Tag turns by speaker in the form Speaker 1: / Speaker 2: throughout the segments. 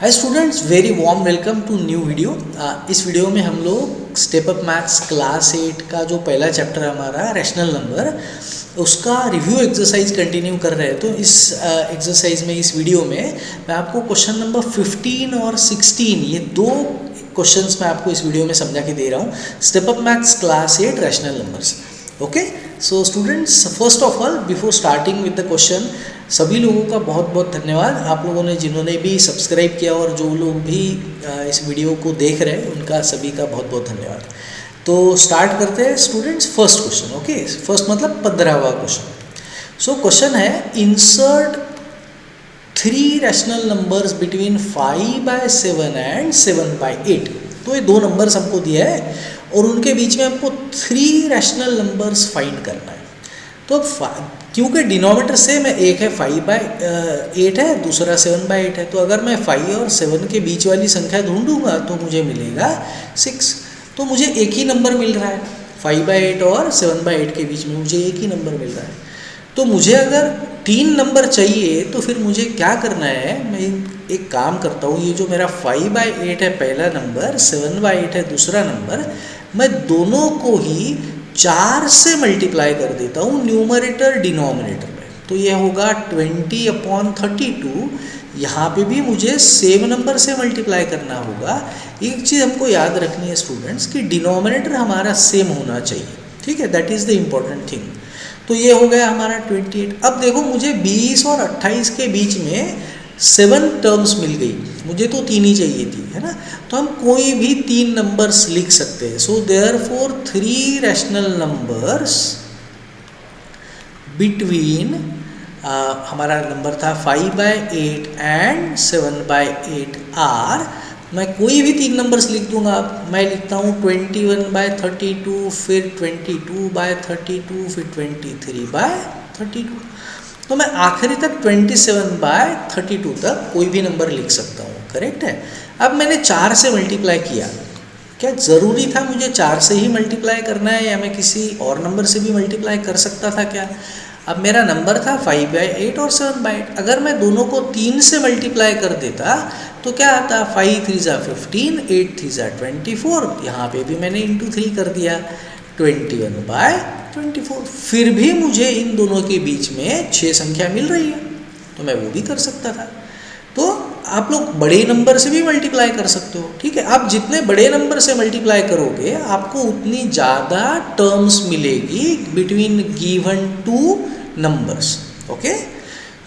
Speaker 1: Hi students, very warm welcome to new video. इस video में हम लोग स्टेप अप मैथ्स क्लास 8 का जो पहला चैप्टर हमारा रैशनल नंबर, उसका रिव्यू एक्सरसाइज कंटिन्यू कर रहे हैं। तो इस एक्सरसाइज में, इस वीडियो में मैं आपको क्वेश्चन नंबर 15 और 16, ये दो क्वेश्चंस मैं आपको इस वीडियो में समझा के दे रहा हूँ। Step up maths class 8 rational numbers. Okay, so students, first of all before starting with the question, सभी लोगों का बहुत बहुत धन्यवाद। आप लोगों ने जिन्होंने भी सब्सक्राइब किया और जो लोग भी इस वीडियो को देख रहे हैं, उनका सभी का बहुत बहुत धन्यवाद। तो स्टार्ट करते हैं students, first question. Okay, first मतलब 15वां क्वेश्चन। सो क्वेश्चन है, insert 3 rational numbers between 5/7 and 7/8। तो ये दो नंबर्स हमको दिया है और उनके बीच में हमको 3 रैशनल नंबर्स फाइंड करना है। तो क्योंकि डिनोमिनेटर सेम है, एक है 5/8 है, दूसरा 7/8 है, तो अगर मैं 5 और 7 के बीच वाली संख्या ढूंढूंगा तो मुझे मिलेगा 6। तो मुझे एक ही नंबर मिल रहा है, 5/8 और 7/8 के बीच में मुझे एक ही नंबर मिल रहा है। तो मुझे अगर 3 नंबर चाहिए तो फिर मुझे क्या करना है, मैं एक काम करता हूँ, ये जो मेरा 5/8 है पहला नंबर, 7/8 है दूसरा नंबर, मैं दोनों को ही 4 से मल्टीप्लाई कर देता हूँ न्यूमरेटर डिनोमिनेटर में। तो ये होगा 20/32। यहाँ पे भी मुझे सेम नंबर से मल्टीप्लाई करना होगा। एक चीज़ हमको याद रखनी है स्टूडेंट्स कि डिनोमिनेटर हमारा सेम होना चाहिए, ठीक है, that is the important thing. तो ये हो गया हमारा 28। अब देखो, मुझे 20 और 28 के बीच में 7 टर्म्स मिल गई, मुझे तो 3 ही चाहिए थी, है ना। तो हम कोई भी 3 नंबर्स लिख सकते हैं। So therefore 3 rational numbers between, हमारा नंबर था 5/8 एंड 7/8 आर, मैं कोई भी 3 नंबर्स लिख दूंगा। मैं लिखता हूँ 21/32, फिर 22/32, फिर 23/32। तो मैं आखिरी तक 27/32 तक कोई भी नंबर लिख सकता हूँ, करेक्ट है। अब मैंने 4 से मल्टीप्लाई किया, क्या ज़रूरी था मुझे 4 से ही मल्टीप्लाई करना है, या मैं किसी और नंबर से भी मल्टीप्लाई कर सकता था क्या। अब मेरा नंबर था 5/8 और 7/8, अगर मैं दोनों को 3 से मल्टीप्लाई कर देता तो क्या आता, 5 3 ज़ा 15, 8 3 ज़ा 24, यहाँ पे भी मैंने इंटू 3 कर दिया, 21/24। फिर भी मुझे इन दोनों के बीच में 6 संख्या मिल रही है, तो मैं वो भी कर सकता था। तो आप लोग बड़े नंबर से भी मल्टीप्लाई कर सकते हो, ठीक है। आप जितने बड़े नंबर से मल्टीप्लाई करोगे, आपको उतनी ज़्यादा टर्म्स मिलेगी बिटवीन गिवन 2 नंबर्स। ओके,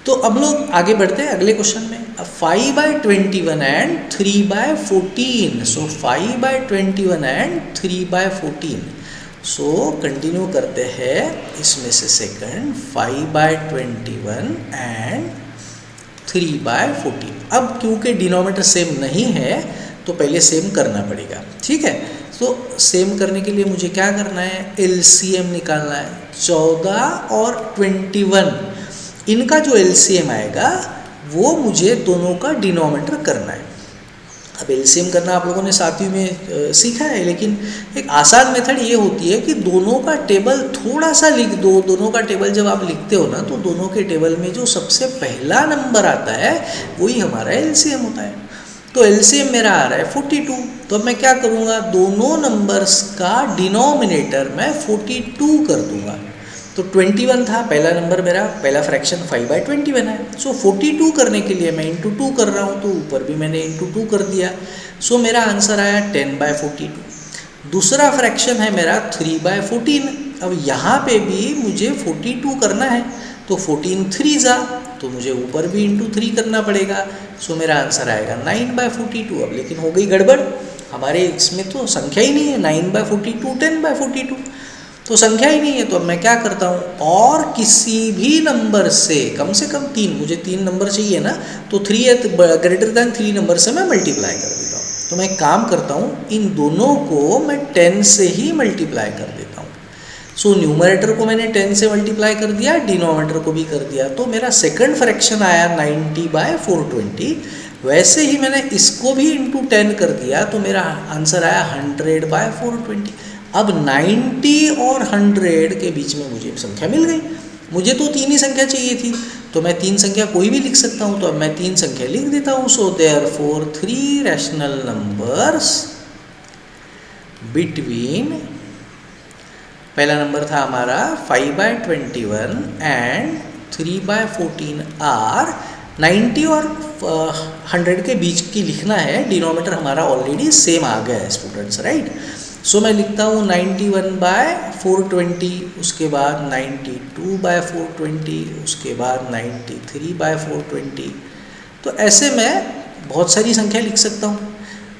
Speaker 1: तो अब लोग आगे बढ़ते हैं अगले क्वेश्चन में। 5/21 and 3/14। So 5/21 and 3/14। So continue करते हैं इसमें से सेकंड, 5/21 एंड 3/14। अब क्योंकि डिनोमिनेटर सेम नहीं है तो पहले सेम करना पड़ेगा, ठीक है। तो सेम करने के लिए मुझे क्या करना है, एलसीएम निकालना है। 14 और 21, इनका जो एलसीएम आएगा वो मुझे दोनों का डिनोमिनेटर करना है। अब एलसीएम करना आप लोगों ने सातवीं में सीखा है, लेकिन एक आसान मेथड ये होती है कि दोनों का टेबल थोड़ा सा लिख दो। दोनों का टेबल जब आप लिखते हो ना, तो दोनों के टेबल में जो सबसे पहला नंबर आता है वही हमारा एलसीएम होता है। तो एलसीएम मेरा आ रहा है 42। तो अब मैं क्या करूँगा, दोनों नंबर्स का डिनोमिनेटर मैं 42 कर दूँगा। तो 21 था पहला नंबर, मेरा पहला फ्रैक्शन 5/21 है। सो 42 करने के लिए मैं इंटू 2 कर रहा हूँ, तो ऊपर भी मैंने इंटू 2 कर दिया। सो मेरा आंसर आया 10/42। दूसरा फ्रैक्शन है मेरा 3/14। अब यहाँ पे भी मुझे 42 करना है, तो 14 3 ज़ा, तो मुझे ऊपर भी इंटू 3 करना पड़ेगा। सो मेरा आंसर आएगा 9/42। अब लेकिन हो गई गड़बड़, हमारे इसमें तो संख्या ही नहीं है। 9/42, 10/42, तो संख्या ही नहीं है। तो अब मैं क्या करता हूँ, और किसी भी नंबर से कम 3, मुझे 3 नंबर चाहिए ना, तो 3 ग्रेटर दैन 3 नंबर से मैं मल्टीप्लाई कर देता हूँ। तो मैं एक काम करता हूँ, इन दोनों को मैं 10 से ही मल्टीप्लाई कर देता हूँ। सो न्यूमरेटर को मैंने 10 से मल्टीप्लाई कर दिया, डिनोमिनेटर को भी कर दिया। तो मेरा सेकंड फ्रैक्शन आया 90/420। वैसे ही मैंने इसको भी इंटू 10 कर दिया, तो मेरा आंसर आया 100/420। अब 90 और 100 के बीच में मुझे संख्या मिल गई। मुझे तो 3 ही संख्या चाहिए थी, तो मैं 3 संख्या कोई भी लिख सकता हूँ, तो अब मैं 3 संख्या लिख देता हूँ. So therefore 3 rational numbers between, पहला नंबर था हमारा 5/21 एंड 3/14 आर 90 और 100 के बीच की लिखना है. डिनोमीटर हमारा ऑलरेडी सेम आ गया है स्टूडेंट्स, राइट. सो मैं लिखता हूँ 91/420, उसके बाद 92/420, उसके बाद 93/420. तो ऐसे मैं बहुत सारी संख्या लिख सकता हूँ.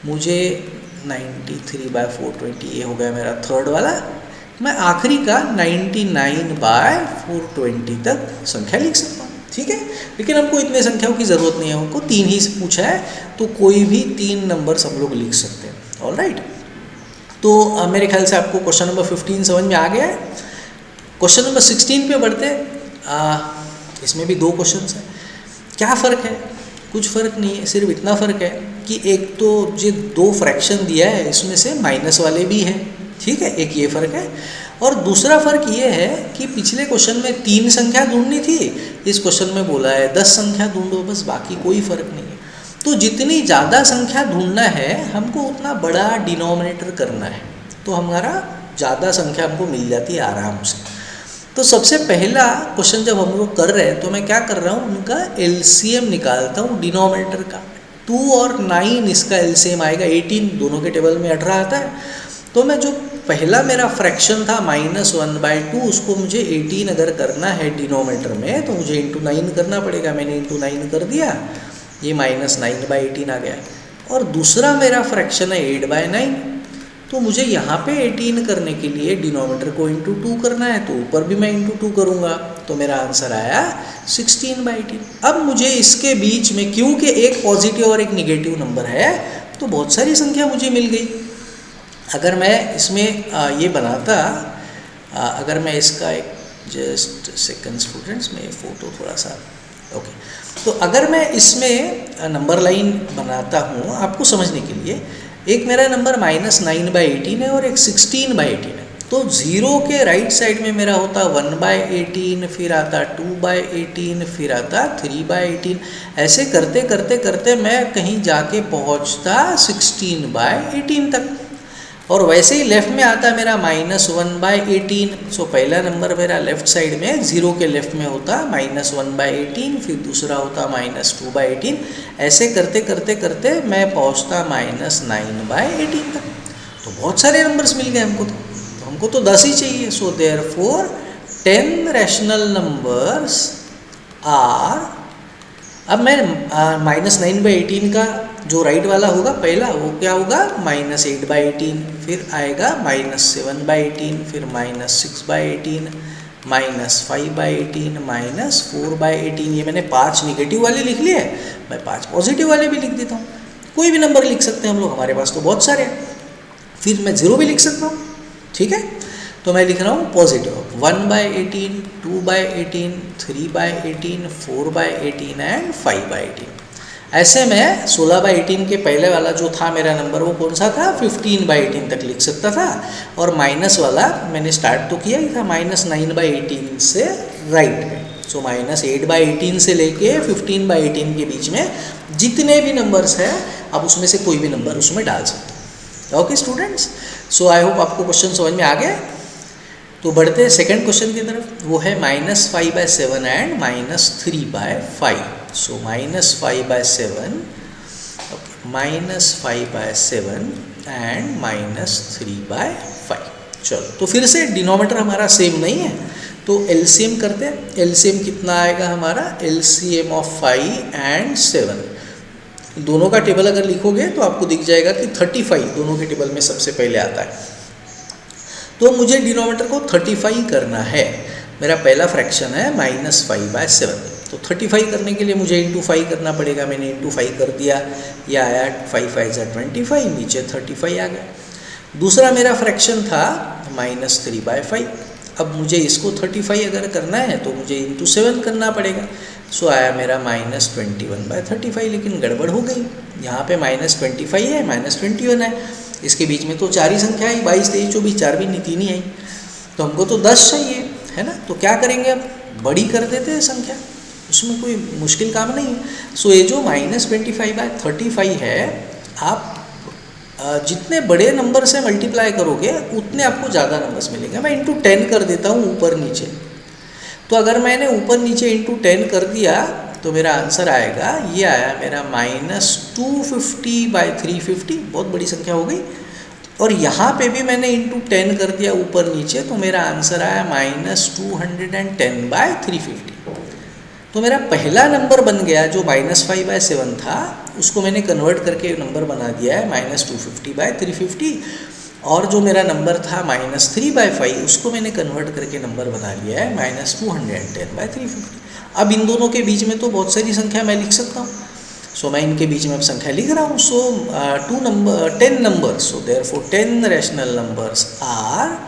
Speaker 1: मुझे 93/420 ये हो गया मेरा थर्ड वाला. मैं आखिरी का 99/420 तक संख्या लिख सकता हूँ, ठीक है. लेकिन हमको इतने संख्याओं की ज़रूरत नहीं है, हमको 3 ही पूछा है, तो कोई भी 3 नंबर हम लोग लिख सकते हैं. ऑलराइट. तो मेरे ख्याल से आपको क्वेश्चन नंबर 15 समझ में आ गया है. क्वेश्चन नंबर 16 पे बढ़ते हैं. इसमें भी 2 क्वेश्चन हैं. क्या फ़र्क है? कुछ फ़र्क नहीं है, सिर्फ इतना फ़र्क है कि एक तो जो 2 फ्रैक्शन दिया है इसमें से माइनस वाले भी हैं, ठीक है. एक ये फ़र्क है. और दूसरा फ़र्क ये है कि पिछले क्वेश्चन में 3 संख्या ढूंढनी थी, इस क्वेश्चन में बोला है 10 संख्या ढूंढो, बस, बाकी कोई फ़र्क नहीं है. तो जितनी ज़्यादा संख्या ढूंढना है हमको उतना बड़ा डिनोमिनेटर करना है, तो हमारा ज़्यादा संख्या हमको मिल जाती है आराम से. तो सबसे पहला क्वेश्चन जब हम लोग कर रहे हैं तो मैं क्या कर रहा हूँ, उनका एलसीएम निकालता हूँ डिनोमिनेटर का. 2 और 9 इसका एलसीएम आएगा 18, दोनों के टेबल में 18 आता है. तो मैं जो पहला मेरा फ्रैक्शन था -1/2, उसको मुझे 18 अगर करना है डिनोमिनेटर में तो मुझे इंटू 9 करना पड़ेगा. मैंने इंटू 9 कर दिया, ये -9/18 आ गया. और दूसरा मेरा फ्रैक्शन है 8/9, तो मुझे यहाँ पे 18 करने के लिए डिनोमिनेटर को इंटू 2 करना है, तो ऊपर भी मैं इंटू 2 करूँगा, तो मेरा आंसर आया 16/18. अब मुझे इसके बीच में, क्योंकि एक पॉजिटिव और एक निगेटिव नंबर है, तो बहुत सारी संख्या मुझे मिल गई. अगर मैं इसमें ये बनाता, अगर मैं इसका एक जस्ट सेकंड स्टूडेंट्स में फ़ोटो थोड़ा सा, ओके. तो अगर मैं इसमें नंबर लाइन बनाता हूँ आपको समझने के लिए, एक मेरा नंबर -9/18 है और एक 16/18 है. तो 0 के राइट साइड में मेरा होता 1/18, फिर आता 2/18, फिर आता 3/18. ऐसे करते करते करते मैं कहीं जाके पहुँचता 16/18 तक. और वैसे ही लेफ़्ट में आता मेरा -1/18. सो पहला नंबर मेरा लेफ़्ट साइड में 0 के लेफ़्ट में होता -1/18, फिर दूसरा होता -2/18. ऐसे करते करते करते मैं पहुंचता -9/18 तक. तो बहुत सारे नंबर्स मिल गए हमको तो 10 ही चाहिए. So therefore 10 rational numbers are, अब मैं -9/18 का जो राइट वाला होगा पहला, वो क्या होगा -8/18, फिर आएगा -7/18, फिर -6/18, -5/18, -4/18. ये मैंने 5 निगेटिव वाले लिख लिए, मैं 5 पॉजिटिव वाले भी लिख देता हूँ. कोई भी नंबर लिख सकते हैं हम लोग, हमारे पास तो बहुत सारे हैं. फिर मैं 0 भी लिख सकता हूँ, ठीक है. तो मैं लिख रहा हूँ पॉजिटिव 1/18, 2/18, 3/18, 4/18 एंड 5/18. ऐसे मैं 16/18 के पहले वाला जो था मेरा नंबर, वो कौन सा था, 15/18 तक लिख सकता था. और माइनस वाला मैंने स्टार्ट तो किया ही था -9/18 से राइट में. सो -8/18 से लेके 15/18 के बीच में जितने भी नंबर्स हैं आप उसमें से कोई भी नंबर उसमें डाल सकते हैं. Okay students, so I hope आपको क्वेश्चन समझ में आ गया. तो बढ़ते हैं सेकंड क्वेश्चन की तरफ. वो है -5/7 एंड -3/5. So -5/7, -5/7 and -3/5. चलो, तो फिर से डिनोमिनेटर हमारा सेम नहीं है, तो एलसीएम करते हैं. एलसीएम कितना आएगा हमारा, एलसीएम ऑफ 5 एंड 7. दोनों का टेबल अगर लिखोगे तो आपको दिख जाएगा कि 35 दोनों के टेबल में सबसे पहले आता है. तो मुझे डिनोमिनेटर को 35 करना है. मेरा पहला फ्रैक्शन है -5/7. तो 35 करने के लिए मुझे इंटू 5 करना पड़ेगा. मैंने इंटू 5 कर दिया, यह आया 5 5 25, नीचे 35 आ गया. दूसरा मेरा फ्रैक्शन था -3/5. अब मुझे इसको 35 अगर करना है तो मुझे इंटू 7 करना पड़ेगा. सो आया मेरा -21/35. लेकिन गड़बड़ हो गई, यहाँ पे -25 है, -21 है, इसके बीच में तो 4 ही संख्या आई, 22 23 24, 4 भी नहीं, 3 ही आई. तो हमको तो 10 चाहिए है ना. तो क्या करेंगे, अब बड़ी कर देते हैं संख्या. उसमें कोई मुश्किल काम नहीं है। सो ये जो -25/35 है, आप जितने बड़े नंबर से मल्टीप्लाई करोगे उतने आपको ज़्यादा नंबर्स मिलेंगे। मैं इंटू 10 कर देता हूँ ऊपर नीचे। तो अगर मैंने ऊपर नीचे इंटू 10 कर दिया तो मेरा आंसर आएगा, ये आया मेरा -250/350, बहुत बड़ी संख्या हो गई। और यहाँ पे भी मैंने इंटू 10 कर दिया ऊपर नीचे, तो मेरा आंसर आया -210/350। तो मेरा पहला नंबर बन गया जो -5/7 था, उसको मैंने कन्वर्ट करके नंबर बना दिया है -250/350। और जो मेरा नंबर था -3/5, उसको मैंने कन्वर्ट करके नंबर बना लिया है -210/350। अब इन दोनों के बीच में तो बहुत सारी संख्या मैं लिख सकता हूँ। सो मैं इनके बीच में अब संख्या लिख रहा हूँ। So 10 numbers, so therefore 10 rational numbers are,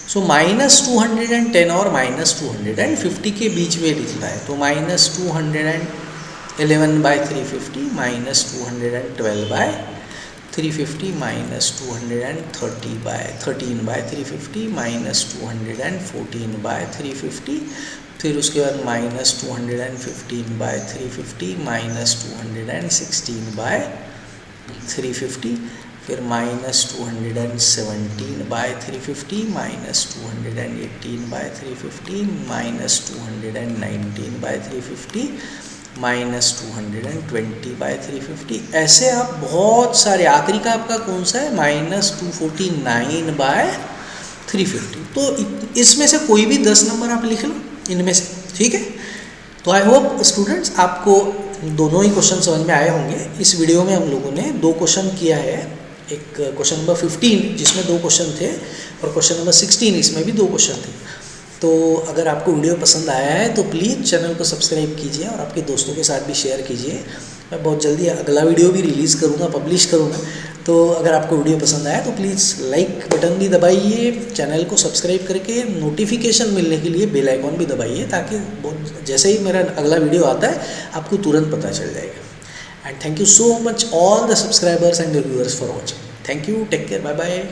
Speaker 1: so -210 और -250 के बीच में लिखना है। तो -211/350, -212/350, -213/350, -214/350, फिर उसके बाद -215/350, -216/350, फिर -217/350, -218/350, -219/350, -220/350। ऐसे आप बहुत सारे, आखिरी का आपका कौन सा है, -249/350। तो इसमें से कोई भी 10 नंबर आप लिख लो इनमें से, ठीक है। तो आई होप स्टूडेंट्स आपको दोनों ही क्वेश्चन समझ में आए होंगे। इस वीडियो में हम लोगों ने 2 क्वेश्चन किया है, एक क्वेश्चन नंबर 15 जिसमें 2 क्वेश्चन थे, और क्वेश्चन नंबर 16 इसमें भी 2 क्वेश्चन थे। तो अगर आपको वीडियो पसंद आया है तो प्लीज़ चैनल को सब्सक्राइब कीजिए और आपके दोस्तों के साथ भी शेयर कीजिए। मैं बहुत जल्दी अगला वीडियो भी रिलीज़ करूँगा, पब्लिश करूँगा। तो अगर आपको वीडियो पसंद आया तो प्लीज़ लाइक बटन भी दबाइए, चैनल को सब्सक्राइब करके नोटिफिकेशन मिलने के लिए बेल आइकॉन भी दबाइए, ताकि जैसे ही मेरा अगला वीडियो आता है आपको तुरंत पता चल जाएगा। And thank you so much all the subscribers and viewers for watching. Thank you, take care, bye bye.